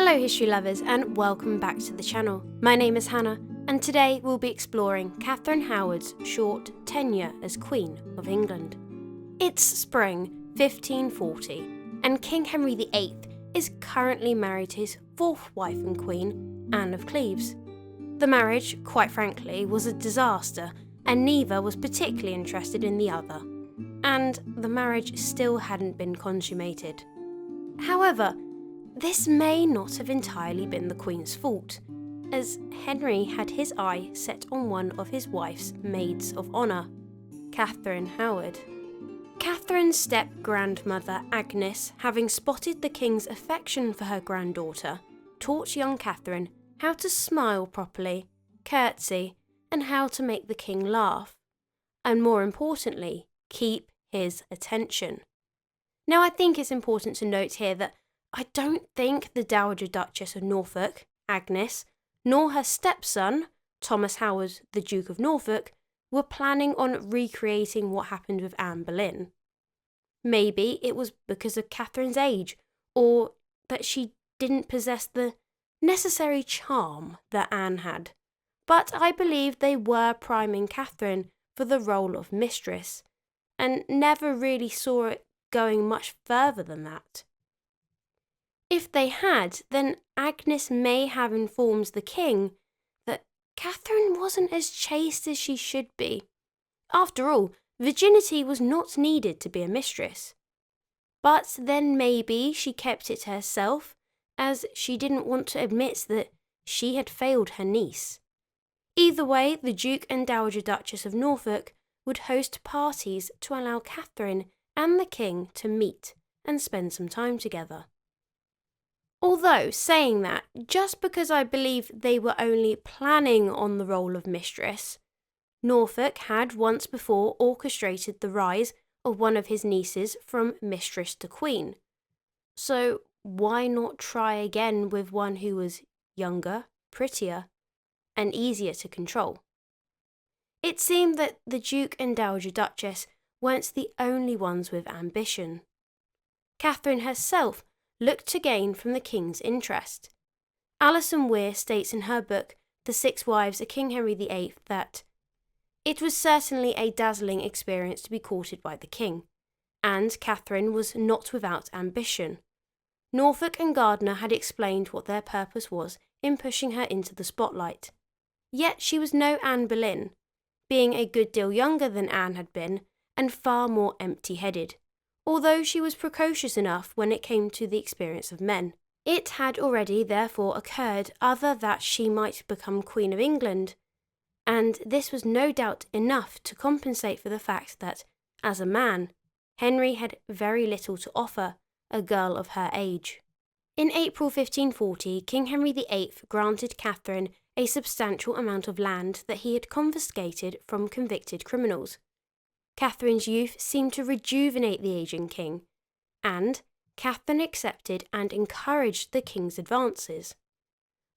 Hello history lovers and welcome back to the channel. My name is Hannah and today we'll be exploring Katherine Howard's short tenure as Queen of England. It's spring 1540 and King Henry VIII is currently married to his fourth wife and queen, Anne of Cleves. The marriage, quite frankly, was a disaster and neither was particularly interested in the other, and the marriage still hadn't been consummated. However, this may not have entirely been the Queen's fault, as Henry had his eye set on one of his wife's maids of honour, Katherine Howard. Katherine's step-grandmother Agnes, having spotted the King's affection for her granddaughter, taught young Katherine how to smile properly, curtsy, and how to make the King laugh, and more importantly, keep his attention. Now I think it's important to note here that I don't think the Dowager Duchess of Norfolk, Agnes, nor her stepson, Thomas Howard, the Duke of Norfolk, were planning on recreating what happened with Anne Boleyn. Maybe it was because of Katherine's age, or that she didn't possess the necessary charm that Anne had, but I believe they were priming Katherine for the role of mistress, and never really saw it going much further than that. If they had, then Agnes may have informed the King that Katherine wasn't as chaste as she should be. After all, virginity was not needed to be a mistress. But then maybe she kept it to herself, as she didn't want to admit that she had failed her niece. Either way, the Duke and Dowager Duchess of Norfolk would host parties to allow Katherine and the King to meet and spend some time together. Although, saying that, just because I believe they were only planning on the role of mistress, Norfolk had once before orchestrated the rise of one of his nieces from mistress to queen. So why not try again with one who was younger, prettier, and easier to control? It seemed that the Duke and Dowager Duchess weren't the only ones with ambition. Katherine herself looked to gain from the King's interest. Alison Weir states in her book, The Six Wives of King Henry VIII, that it was certainly a dazzling experience to be courted by the King, and Katherine was not without ambition. Norfolk and Gardiner had explained what their purpose was in pushing her into the spotlight. Yet she was no Anne Boleyn, being a good deal younger than Anne had been, and far more empty-headed. Although she was precocious enough when it came to the experience of men. It had already therefore occurred that she might become Queen of England, and this was no doubt enough to compensate for the fact that, as a man, Henry had very little to offer a girl of her age. In April 1540, King Henry VIII granted Katherine a substantial amount of land that he had confiscated from convicted criminals. Katherine's youth seemed to rejuvenate the aging king, and Katherine accepted and encouraged the king's advances.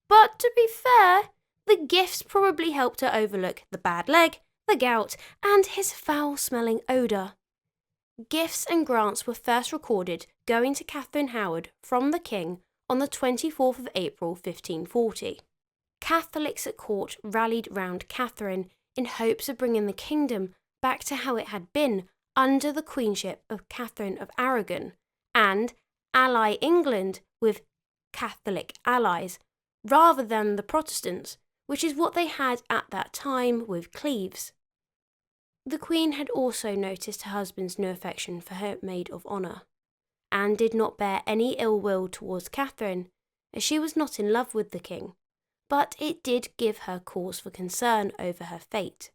But to be fair, the gifts probably helped her overlook the bad leg, the gout, and his foul-smelling odour. Gifts and grants were first recorded going to Katherine Howard from the king on the 24th of April 1540. Catholics at court rallied round Katherine in hopes of bringing the kingdom back to how it had been under the queenship of Catherine of Aragon, and ally England with Catholic allies, rather than the Protestants, which is what they had at that time with Cleves. The Queen had also noticed her husband's no affection for her maid of honour, and did not bear any ill will towards Katherine, as she was not in love with the King, but it did give her cause for concern over her fate.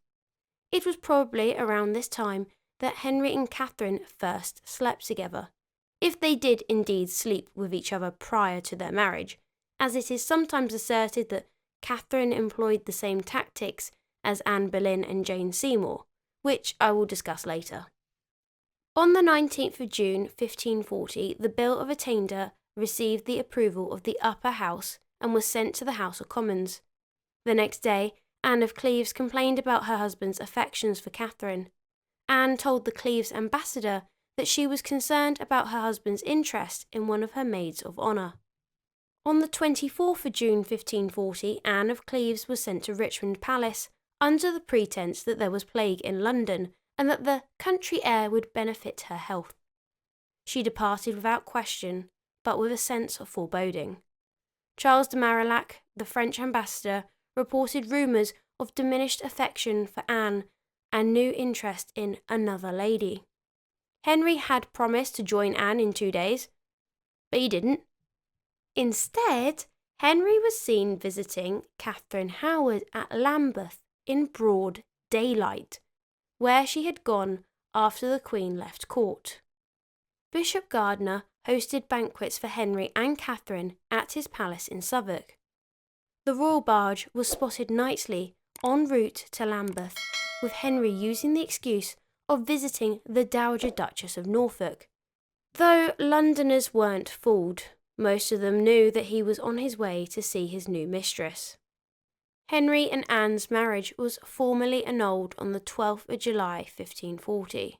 It was probably around this time that Henry and Katherine first slept together, if they did indeed sleep with each other prior to their marriage, as it is sometimes asserted that Katherine employed the same tactics as Anne Boleyn and Jane Seymour, which I will discuss later. On the 19th of June 1540, the Bill of Attainder received the approval of the Upper House and was sent to the House of Commons. The next day, Anne of Cleves complained about her husband's affections for Katherine. Anne told the Cleves ambassador that she was concerned about her husband's interest in one of her maids of honour. On the 24th of June 1540, Anne of Cleves was sent to Richmond Palace under the pretence that there was plague in London and that the country air would benefit her health. She departed without question, but with a sense of foreboding. Charles de Marillac, the French ambassador, reported rumours of diminished affection for Anne and new interest in another lady. Henry had promised to join Anne in 2 days, but he didn't. Instead, Henry was seen visiting Katherine Howard at Lambeth in broad daylight, where she had gone after the Queen left court. Bishop Gardiner hosted banquets for Henry and Katherine at his palace in Southwark. The royal barge was spotted nightly en route to Lambeth, with Henry using the excuse of visiting the Dowager Duchess of Norfolk. Though Londoners weren't fooled, most of them knew that he was on his way to see his new mistress. Henry and Anne's marriage was formally annulled on the 12th of July 1540.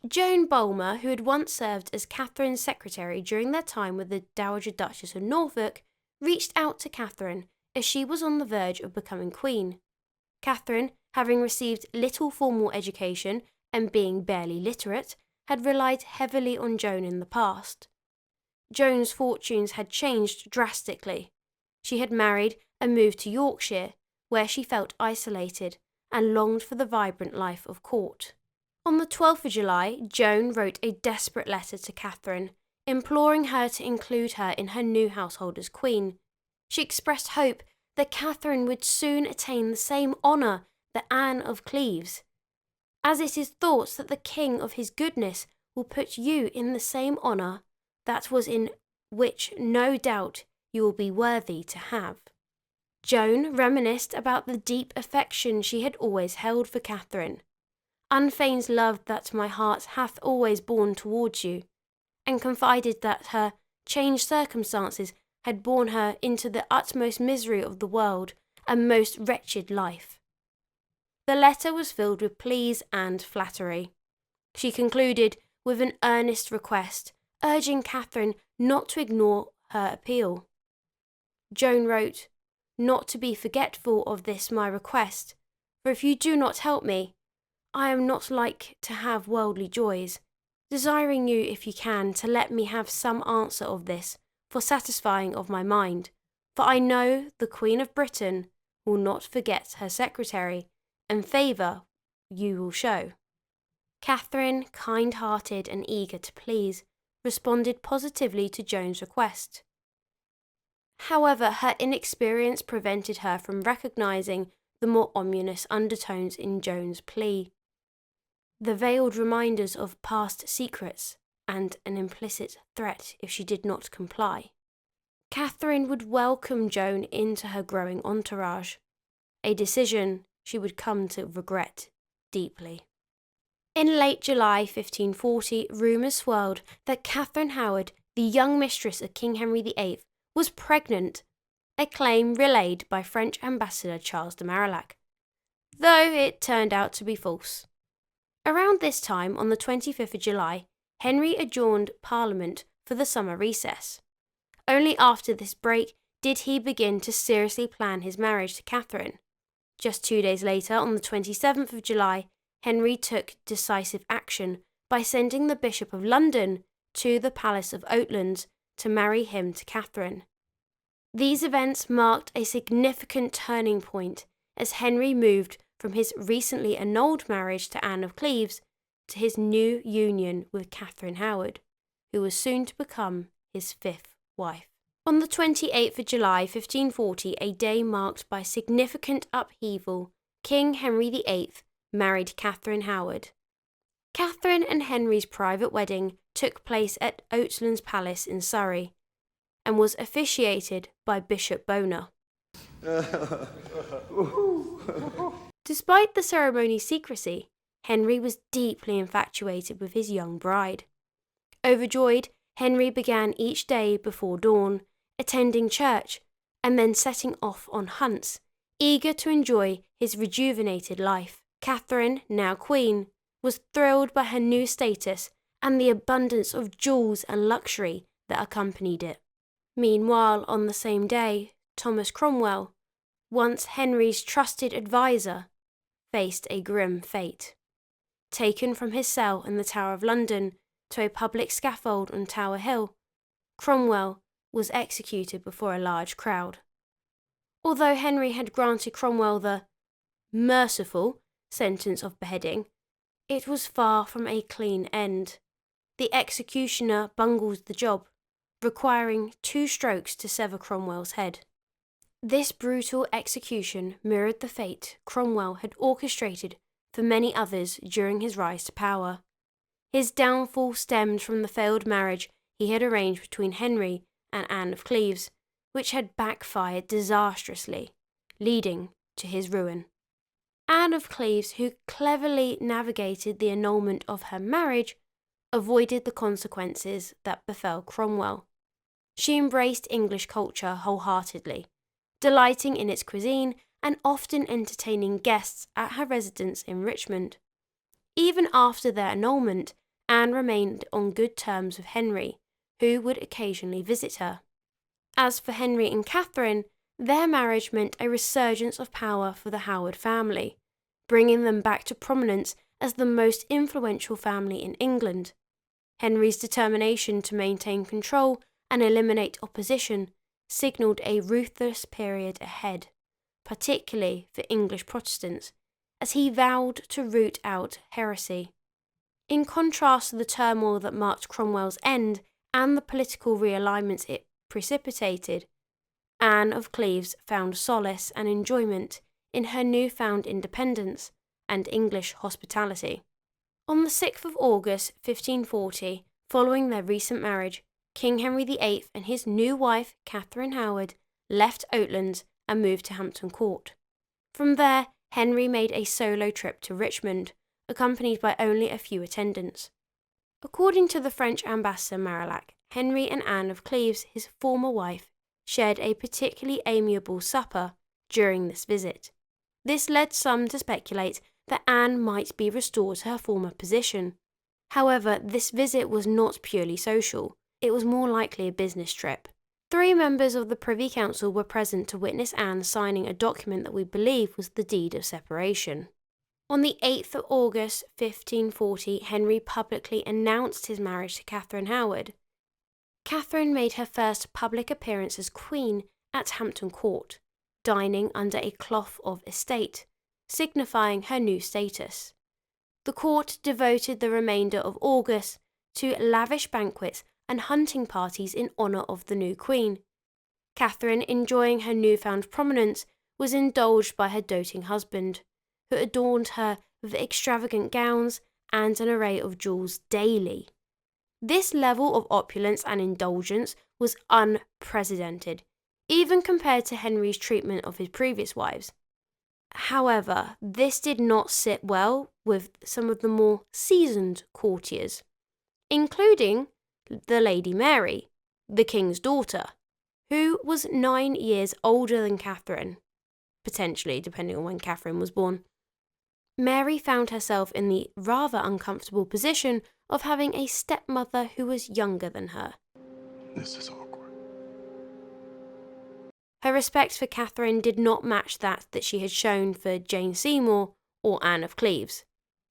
Joan Bulmer, who had once served as Katherine's secretary during their time with the Dowager Duchess of Norfolk, reached out to Katherine as she was on the verge of becoming queen. Katherine, having received little formal education and being barely literate, had relied heavily on Joan in the past. Joan's fortunes had changed drastically. She had married and moved to Yorkshire, where she felt isolated and longed for the vibrant life of court. On the 12th of July, Joan wrote a desperate letter to Katherine, imploring her to include her in her new household as queen. She expressed hope that Katherine would soon attain the same honour that Anne of Cleves, as it is thought that the King of his goodness will put you in the same honour that was in which no doubt you will be worthy to have. Joan reminisced about the deep affection she had always held for Katherine. Unfeigned love that my heart hath always borne towards you, and confided that her changed circumstances had borne her into the utmost misery of the world and most wretched life. The letter was filled with pleas and flattery. She concluded with an earnest request, urging Katherine not to ignore her appeal. Joan wrote, "Not to be forgetful of this my request, for if you do not help me, I am not like to have worldly joys, desiring you, if you can, to let me have some answer of this, for satisfying of my mind, for I know the Queen of Britain will not forget her secretary, and favour you will show." Katherine, kind-hearted and eager to please, responded positively to Joan's request. However, her inexperience prevented her from recognising the more ominous undertones in Joan's plea, the veiled reminders of past secrets, and an implicit threat if she did not comply. Katherine would welcome Joan into her growing entourage, a decision she would come to regret deeply. In late July 1540, rumours swirled that Katherine Howard, the young mistress of King Henry VIII, was pregnant, a claim relayed by French ambassador Charles de Marillac, though it turned out to be false. Around this time, on the 25th of July, Henry adjourned Parliament for the summer recess. Only after this break did he begin to seriously plan his marriage to Katherine. Just 2 days later, on the 27th of July, Henry took decisive action by sending the Bishop of London to the Palace of Oatlands to marry him to Katherine. These events marked a significant turning point as Henry moved from his recently annulled marriage to Anne of Cleves to his new union with Katherine Howard, who was soon to become his fifth wife. On the 28th of July 1540, a day marked by significant upheaval, King Henry VIII married Katherine Howard. Katherine and Henry's private wedding took place at Oatlands Palace in Surrey and was officiated by Bishop Boner. Despite the ceremony's secrecy, Henry was deeply infatuated with his young bride. Overjoyed, Henry began each day before dawn, attending church, and then setting off on hunts, eager to enjoy his rejuvenated life. Katherine, now queen, was thrilled by her new status and the abundance of jewels and luxury that accompanied it. Meanwhile, on the same day, Thomas Cromwell, once Henry's trusted adviser, faced a grim fate. Taken from his cell in the Tower of London to a public scaffold on Tower Hill, Cromwell was executed before a large crowd. Although Henry had granted Cromwell the merciful sentence of beheading, it was far from a clean end. The executioner bungled the job, requiring 2 strokes to sever Cromwell's head. This brutal execution mirrored the fate Cromwell had orchestrated for many others during his rise to power. His downfall stemmed from the failed marriage he had arranged between Henry and Anne of Cleves, which had backfired disastrously, leading to his ruin. Anne of Cleves, who cleverly navigated the annulment of her marriage, avoided the consequences that befell Cromwell. She embraced English culture wholeheartedly, delighting in its cuisine and often entertaining guests at her residence in Richmond. Even after their annulment, Anne remained on good terms with Henry, who would occasionally visit her. As for Henry and Katheryn, their marriage meant a resurgence of power for the Howard family, bringing them back to prominence as the most influential family in England. Henry's determination to maintain control and eliminate opposition signalled a ruthless period ahead, particularly for English Protestants, as he vowed to root out heresy. In contrast to the turmoil that marked Cromwell's end and the political realignments it precipitated, Anne of Cleves found solace and enjoyment in her newfound independence and English hospitality. On the 6th of August 1540, following their recent marriage, King Henry VIII and his new wife, Katherine Howard, left Oatlands and moved to Hampton Court. From there, Henry made a solo trip to Richmond, accompanied by only a few attendants. According to the French ambassador Marillac, Henry and Anne of Cleves, his former wife, shared a particularly amiable supper during this visit. This led some to speculate that Anne might be restored to her former position. However, this visit was not purely social. It was more likely a business trip. 3 members of the Privy Council were present to witness Anne signing a document that we believe was the deed of separation. On the 8th of August 1540, Henry publicly announced his marriage to Katherine Howard. Katheryn made her first public appearance as Queen at Hampton Court, dining under a cloth of estate, signifying her new status. The court devoted the remainder of August to lavish banquets and hunting parties in honour of the new Queen. Katheryn, enjoying her newfound prominence, was indulged by her doting husband, who adorned her with extravagant gowns and an array of jewels daily. This level of opulence and indulgence was unprecedented, even compared to Henry's treatment of his previous wives. However, this did not sit well with some of the more seasoned courtiers, including the Lady Mary, the king's daughter, who was 9 years older than Katheryn, potentially depending on when Katheryn was born. Mary found herself in the rather uncomfortable position of having a stepmother who was younger than her. This is awkward. Her respect for Katheryn did not match that she had shown for Jane Seymour or Anne of Cleves.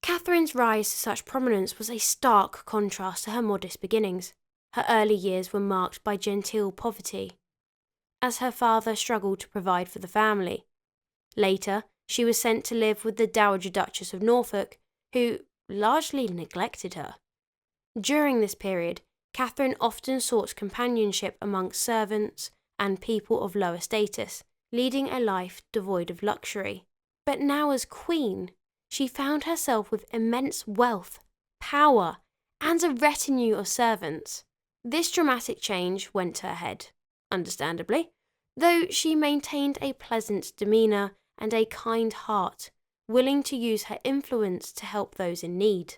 Katheryn's rise to such prominence was a stark contrast to her modest beginnings. Her early years were marked by genteel poverty, as her father struggled to provide for the family. Later, she was sent to live with the Dowager Duchess of Norfolk, who largely neglected her. During this period, Katheryn often sought companionship amongst servants and people of lower status, leading a life devoid of luxury. But now as Queen, she found herself with immense wealth, power, and a retinue of servants. This dramatic change went to her head, understandably, though she maintained a pleasant demeanour and a kind heart, willing to use her influence to help those in need.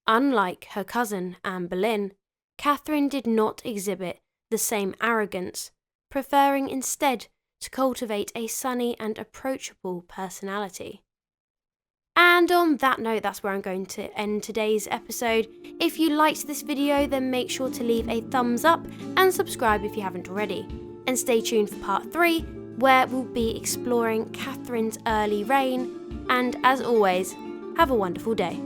Unlike her cousin Anne Boleyn, Katheryn did not exhibit the same arrogance, preferring instead to cultivate a sunny and approachable personality. And on that note, that's where I'm going to end today's episode. If you liked this video, then make sure to leave a thumbs up and subscribe if you haven't already. And stay tuned for part 3, where we'll be exploring Catherine's early reign. And as always, have a wonderful day.